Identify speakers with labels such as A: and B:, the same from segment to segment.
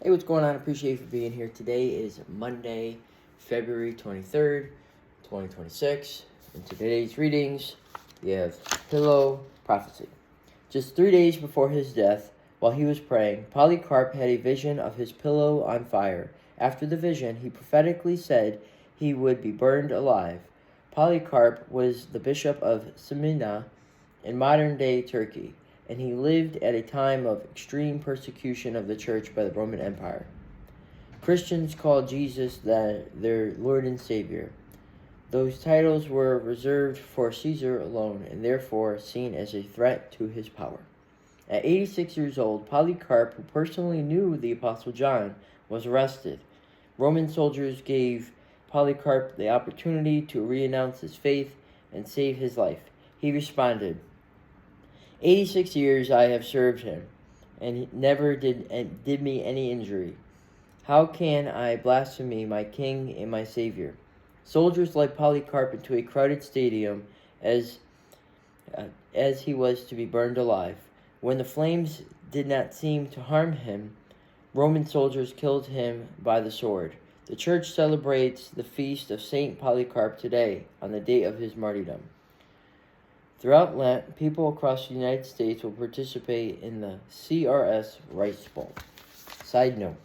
A: Hey, what's going on? Appreciate you for being here. Today is Monday, February 23rd, 2026. In today's readings, we have Pillow Prophecy. Just 3 days before his death, while he was praying, Polycarp had a vision of his pillow on fire. After the vision, he prophetically said he would be burned alive. Polycarp was the bishop of Smyrna in modern-day Turkey, and he lived at a time of extreme persecution of the church by the Roman Empire. Christians called Jesus their Lord and Savior. Those titles were reserved for Caesar alone and therefore seen as a threat to his power. At 86 years old, Polycarp, who personally knew the Apostle John, was arrested. Roman soldiers gave Polycarp the opportunity to renounce his faith and save his life. He responded, 86 years I have served him, and he never did me any injury. How can I blaspheme my King and my Savior? Soldiers led Polycarp into a crowded stadium as he was to be burned alive. When the flames did not seem to harm him, Roman soldiers killed him by the sword. The church celebrates the feast of Saint Polycarp today, on the date of his martyrdom. Throughout Lent, people across the United States will participate in the CRS Rice Bowl. Side note: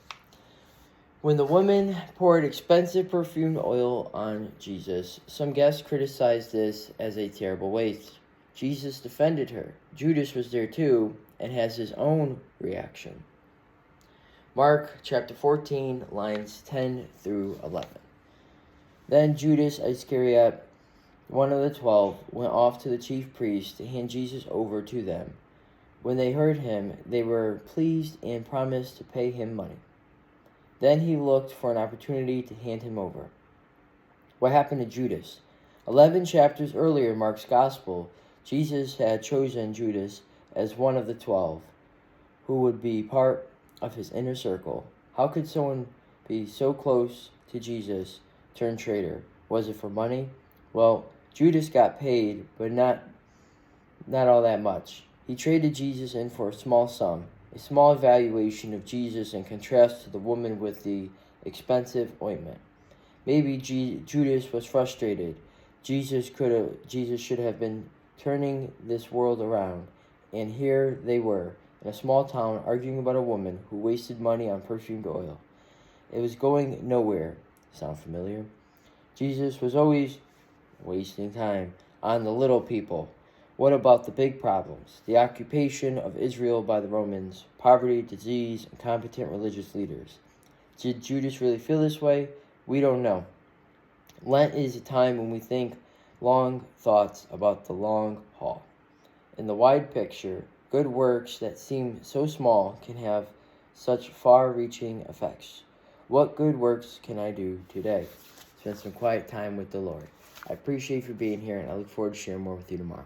A: when the woman poured expensive perfumed oil on Jesus, some guests criticized this as a terrible waste. Jesus defended her. Judas was there too and has his own reaction. Mark chapter 14, lines 10 through 11. Then Judas Iscariot, one of the 12, went off to the chief priests to hand Jesus over to them. When they heard him, they were pleased and promised to pay him money. Then he looked for an opportunity to hand him over. What happened to Judas? 11 chapters earlier in Mark's Gospel, Jesus had chosen Judas as one of the 12, who would be part of his inner circle. How could someone be so close to Jesus turn traitor? Was it for money? Well, Judas got paid, but not all that much. He traded Jesus in for a small sum, a small evaluation of Jesus in contrast to the woman with the expensive ointment. Maybe Judas was frustrated. Jesus should have been turning this world around, and here they were, in a small town, arguing about a woman who wasted money on perfumed oil. It was going nowhere. Sound familiar? Jesus was always wasting time on the little people. What about the big problems? The occupation of Israel by the Romans, poverty, disease, incompetent religious leaders. Did Judas really feel this way? We don't know. Lent is a time when we think long thoughts about the long haul. In the wide picture, good works that seem so small can have such far-reaching effects. What good works can I do today? Spend some quiet time with the Lord. I appreciate you for being here, and I look forward to sharing more with you tomorrow.